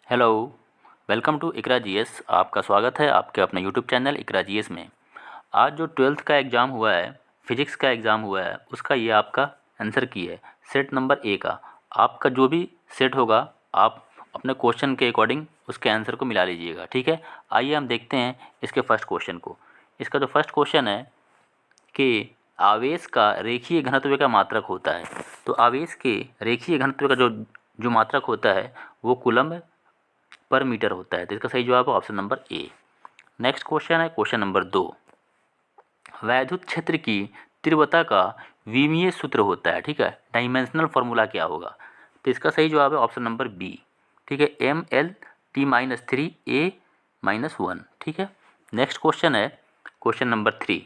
Hello, welcome to Iqra GS. आपका स्वागत है आपके अपने यूट्यूब चैनल इकरा जीएस में। आज जो 12th का एग्ज़ाम हुआ है, फिजिक्स का एग्ज़ाम हुआ है, उसका ये आपका आंसर की है सेट नंबर ए का। आपका जो भी सेट होगा आप अपने क्वेश्चन के अकॉर्डिंग उसके आंसर को मिला लीजिएगा, ठीक है। आइए हम देखते हैं इसके फर्स्ट क्वेश्चन को। इसका जो फर्स्ट क्वेश्चन है कि आवेश का रेखीय घनत्व का मात्रक होता है। तो आवेश के रेखीय घनत्व का जो जो मात्रक होता है वो कूलम्ब पर मीटर होता है। तो इसका सही जवाब है option number A. Next question है क्वेश्चन नंबर 2। वैद्युत क्षेत्र की तीव्रता का विमीय सूत्र होता है, ठीक है। डायमेंशनल फार्मूला क्या होगा? तो इसका सही जवाब है ऑप्शन नंबर बी, ठीक है। ML T-3 A-1, ठीक है। नेक्स्ट क्वेश्चन है क्वेश्चन नंबर 3।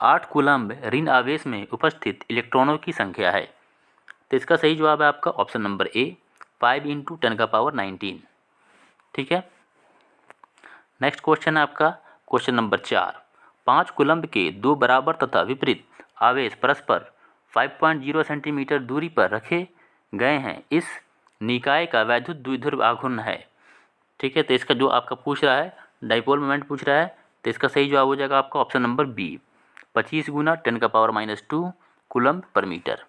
8 कूलम्ब ऋण आवेश में उपस्थित इलेक्ट्रॉनों की संख्या है। तो इसका सही जवाब है आपका ऑप्शन नंबर ए, 5 × 10⁻19, ठीक है। नेक्स्ट क्वेश्चन है आपका क्वेश्चन नंबर 4। 5 कूलम्ब के दो बराबर तथा विपरीत आवेश परस्पर 5.0 सेंटीमीटर दूरी पर रखे गए हैं। इस निकाय का वैद्युत द्विध्रुव आघूर्ण है, ठीक है। तो इसका जो आपका पूछ रहा है डाइपोल मोमेंट पूछ रहा है, तो इसका सही जवाब हो जाएगा आपका ऑप्शन नंबर बी, 25 × 10⁻2 कूलम्ब पर मीटर।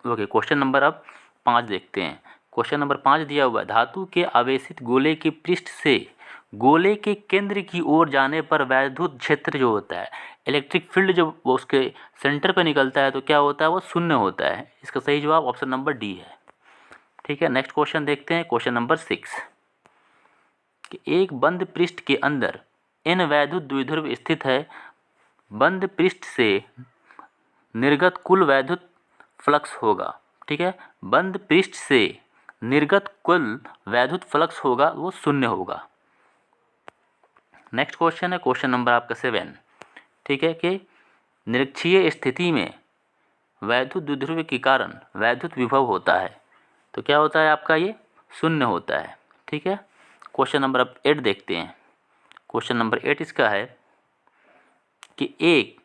ओके, क्वेश्चन नंबर अब 5 देखते हैं। क्वेश्चन नंबर 5 दिया हुआ है, धातु के आवेशित गोले के पृष्ठ से गोले के केंद्र की ओर जाने पर वैद्युत क्षेत्र जो होता है, इलेक्ट्रिक फील्ड जब वो उसके सेंटर पर निकलता है तो क्या होता है, वो शून्य होता है। इसका सही जवाब ऑप्शन नंबर डी है, ठीक है। नेक्स्ट क्वेश्चन देखते हैं क्वेश्चन नंबर 6 कि एक बंद पृष्ठ के अंदर n वैद्युत द्विध्रुव स्थित है। बंद पृष्ठ से निर्गत कुल वैद्युत फ्लक्स होगा, ठीक है। बंद पृष्ठ से निर्गत कुल वैद्युत फ्लक्स होगा वो शून्य होगा। नेक्स्ट क्वेश्चन है क्वेश्चन नंबर आपका 7, ठीक है, कि निरक्षीय स्थिति में वैद्युत द्विध्रुव के कारण वैद्युत विभव होता है। तो क्या होता है आपका, ये शून्य होता है, ठीक है। क्वेश्चन नंबर अब 8 देखते हैं। क्वेश्चन नंबर 8 इसका है कि एक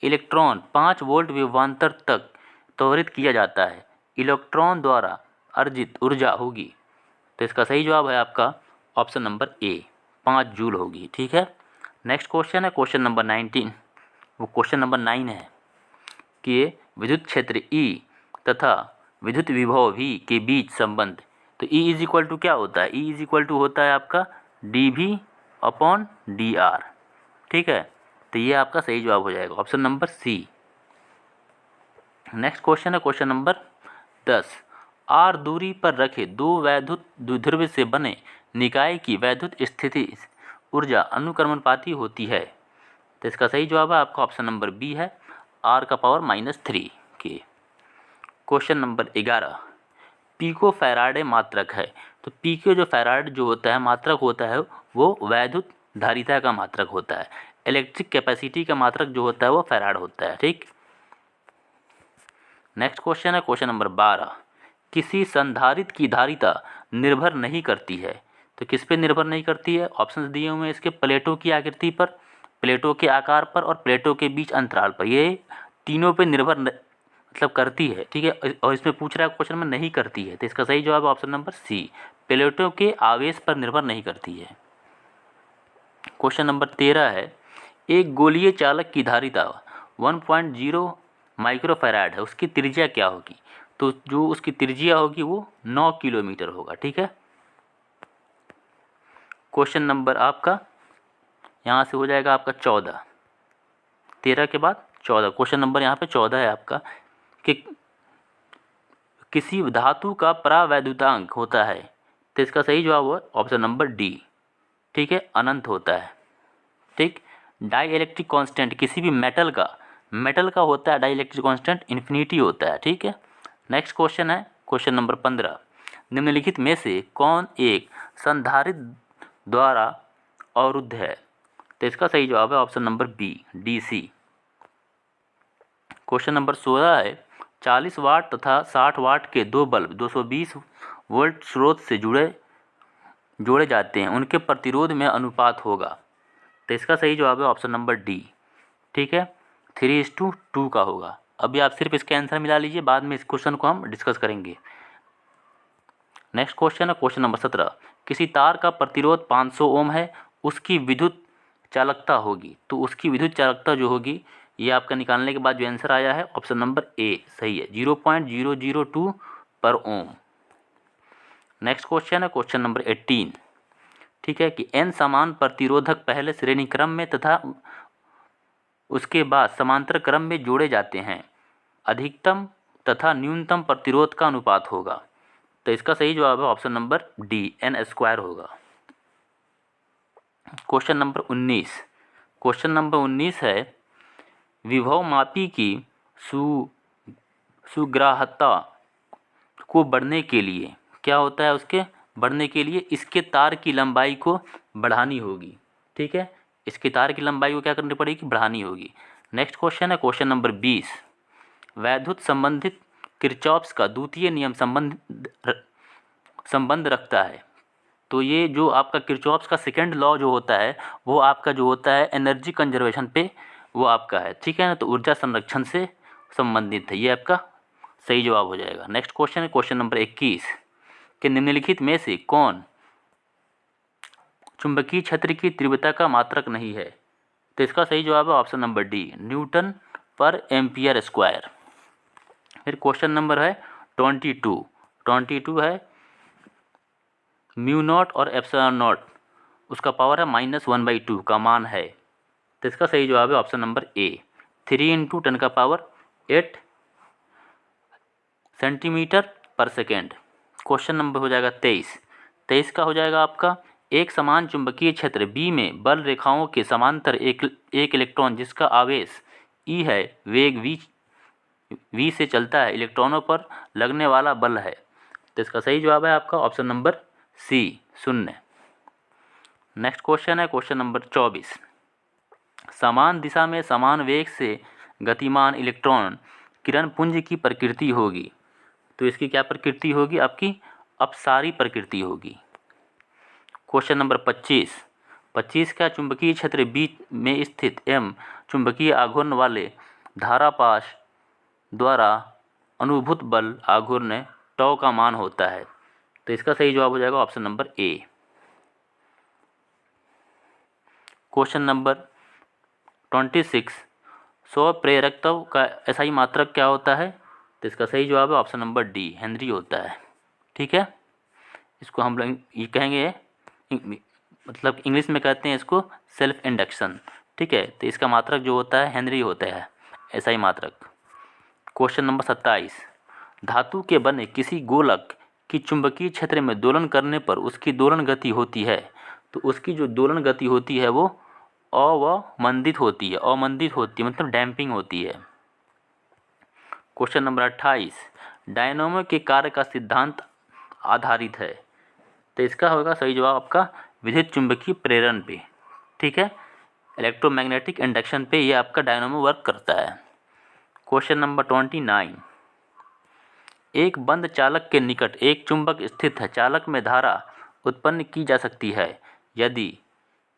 इलेक्ट्रॉन 5 वोल्ट विभवांतर तक त्वरित किया जाता है, इलेक्ट्रॉन द्वारा अर्जित ऊर्जा होगी। तो इसका सही जवाब है आपका ऑप्शन नंबर ए, 5 जूल होगी, ठीक है। नेक्स्ट क्वेश्चन है क्वेश्चन नंबर 19, वो क्वेश्चन नंबर 9 है कि विद्युत क्षेत्र E तथा विद्युत विभव V के बीच संबंध। तो E इज इक्वल टू क्या होता है, E इज इक्वल टू होता है आपका dV/dr, ठीक है। तो ये आपका सही जवाब हो जाएगा option number C. Next question है क्वेश्चन नंबर 10। r दूरी पर रखे दो वैद्युत द्विध्रुव से बने निकाय की वैद्युत स्थिति ऊर्जा अनुक्रमणपाती होती है। तो इसका सही जवाब है आपका ऑप्शन नंबर बी है, r⁻³ के। Question number 11। पिको फैराडे मात्रक है। तो पिको जो फैराड जो होता है मात्रक होता है वो वैद्युत धारिता का मात्रक होता है। इलेक्ट्रिक कैपेसिटी का मात्रक जो होता है वो फैराड होता है, ठीक। नेक्स्ट क्वेश्चन है क्वेश्चन नंबर 12। किसी संधारित्र की धारिता निर्भर नहीं करती है। तो किस पे निर्भर नहीं करती है? ऑप्शंस दिए हुए हैं इसके, प्लेटों की आकृति पर, प्लेटों के आकार पर और प्लेटों के बीच अंतराल पर। ये तीनों पे निर्भर मतलब करती है, ठीक है। और इसमें पूछ रहा है क्वेश्चन में नहीं करती है, तो इसका सही जवाब है ऑप्शन नंबर सी, प्लेटों के आवेश पर निर्भर नहीं करती है। क्वेश्चन नंबर 13 है, एक गोलीय चालक की धारिता 1.0 माइक्रोफैराड है, उसकी त्रिज्या क्या होगी? तो जो उसकी त्रिज्या होगी वो 9 किलोमीटर होगा, ठीक है। क्वेश्चन नंबर आपका यहाँ से हो जाएगा आपका 14, 13 के बाद 14। क्वेश्चन नंबर यहाँ पे 14 है आपका कि किसी धातु का परावैद्युतांक होता है। तो इसका सही जवाब है ऑप्शन नंबर डी, ठीक है, अनंत होता है, ठीक। डाई इलेक्ट्रिक कॉन्स्टेंट किसी भी मेटल का होता है, डाई इलेक्ट्रिक कॉन्स्टेंट इन्फिनिटी होता है, ठीक है। नेक्स्ट क्वेश्चन है क्वेश्चन नंबर 15। निम्नलिखित में से कौन एक संधारित्र द्वारा अवरुद्ध है? तो इसका सही जवाब है option number B, DC। Question number 16 है, 40 वाट तथा 60 वाट के दो बल्ब 220 वोल्ट स्रोत से जोड़े जाते हैं, उनके प्रतिरोध में अनुपात होगा। तो इसका सही जवाब है ऑप्शन नंबर डी, ठीक है, 3:2 का होगा। अभी आप सिर्फ इसका आंसर मिला लीजिए, बाद में इस क्वेश्चन को हम डिस्कस करेंगे। नेक्स्ट क्वेश्चन है क्वेश्चन नंबर 17, किसी तार का प्रतिरोध 500 ओम है, उसकी विद्युत चालकता होगी। तो उसकी विद्युत चालकता जो होगी ये आपका निकालने के बाद जो आंसर आया है ऑप्शन नंबर ए सही है, 0.002 पर ओम। नेक्स्ट क्वेश्चन है क्वेश्चन नंबर 18, ठीक है, कि n समान प्रतिरोधक पहले श्रेणी क्रम में तथा उसके बाद समांतर क्रम में जोड़े जाते हैं, अधिकतम तथा न्यूनतम प्रतिरोध का अनुपात होगा। तो इसका सही जवाब है ऑप्शन नंबर डी, n² होगा। क्वेश्चन नंबर 19, क्वेश्चन नंबर 19 है, विभव मापी की सुग्राह्यता को बढ़ने के लिए क्या होता है, उसके बढ़ने के लिए इसके तार की लंबाई को बढ़ानी होगी। ठीक है, इसके तार की लंबाई को क्या करनी पड़ेगी, बढ़ानी होगी। नेक्स्ट क्वेश्चन है क्वेश्चन नंबर 20, वैद्युत संबंधित किरचॉफ्स का द्वितीय नियम संबंध रखता है। तो ये जो आपका किरचॉफ्स का सेकंड लॉ जो होता है वो आपका जो होता है एनर्जी कंजर्वेशन पे वो आपका है। ठीक है ना, तो ऊर्जा संरक्षण से संबंधित है, ये आपका सही जवाब हो जाएगा। नेक्स्ट क्वेश्चन है क्वेश्चन नंबर 21, कि निम्नलिखित में से कौन चुंबकीय क्षेत्र की तीव्रता का मात्रक नहीं है। तो इसका सही जवाब है ऑप्शन नंबर डी, न्यूटन पर एम्पियर स्क्वायर। फिर क्वेश्चन नंबर है 22 है, म्यू नॉट और एप्सिलॉन नॉट उसका पावर है -1/2 का मान है। तो इसका सही जवाब है ऑप्शन नंबर ए, 3 × 10⁸ सेंटीमीटर पर सेकेंड। क्वेश्चन नंबर हो जाएगा 23 का हो जाएगा आपका, एक समान चुंबकीय क्षेत्र बी में बल रेखाओं के समांतर एक इलेक्ट्रॉन जिसका आवेश ई है, वेग v से चलता है, इलेक्ट्रॉनों पर लगने वाला बल है। तो इसका सही जवाब है आपका option number C, 0। Next question है क्वेश्चन नंबर 24, समान दिशा में समान वेग से गतिमान इलेक्ट्रॉन किरण पुंज की प्रकृति होगी। तो इसकी क्या प्रकृति होगी, आपकी अपसारी प्रकृति होगी। क्वेश्चन नंबर 25 का चुंबकीय क्षेत्र बी में स्थित m चुंबकीय आघूर्ण वाले धारापाश द्वारा अनुभूत बल आघूर्ण टॉ का मान होता है। तो इसका सही जवाब हो जाएगा option number A. Question number 26, स्वप्रेरकत्व का SI मात्रक क्या होता है। तो इसका सही जवाब है ऑप्शन नंबर डी, हेनरी होता है। ठीक है, इसको हम लोग ये कहेंगे, मतलब इंग्लिश में कहते हैं इसको सेल्फ इंडक्शन। ठीक है, तो इसका मात्रक जो होता है हेनरी होता है, SI मात्रक। क्वेश्चन नंबर 27, धातु के बने किसी गोलक की चुंबकीय क्षेत्र में दोलन करने पर उसकी दोलन गति होती है। तो उसकी जो दोलन गति होती है वो अवमंदित होती है, मतलब डैम्पिंग होती है। क्वेश्चन नंबर 28, डायनामो के कार्य का सिद्धांत आधारित है। तो इसका होगा सही जवाब आपका विद्युत चुंबकीय प्रेरण पे। ठीक है, इलेक्ट्रोमैग्नेटिक इंडक्शन पे ये आपका डायनामो वर्क करता है। क्वेश्चन नंबर 29, एक बंद चालक के निकट एक चुंबक स्थित है, चालक में धारा उत्पन्न की जा सकती है यदि।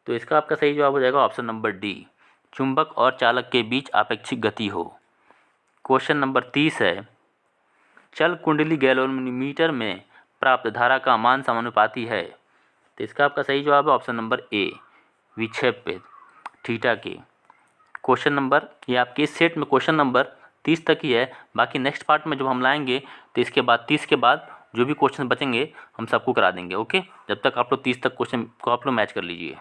तो इसका आपका सही जवाब हो जाएगा ऑप्शन नंबर डी, चुंबक और चालक के बीच आपेक्षिक गति हो। क्वेश्चन नंबर 30 है, चल कुंडली गैल्वेनोमीटर में प्राप्त धारा का मान समानुपाती है। तो इसका आपका सही जवाब है ऑप्शन नंबर ए, विक्षेप पे थीटा के। क्वेश्चन नंबर ये आपके इस सेट में क्वेश्चन नंबर 30 तक ही है, बाकी नेक्स्ट पार्ट में जब हम लाएंगे तो इसके बाद 30 के बाद जो भी क्वेश्चन बचेंगे हम सबको करा देंगे। ओके, जब तक आप लोग 30 तक क्वेश्चन को आप लोग मैच कर लीजिए।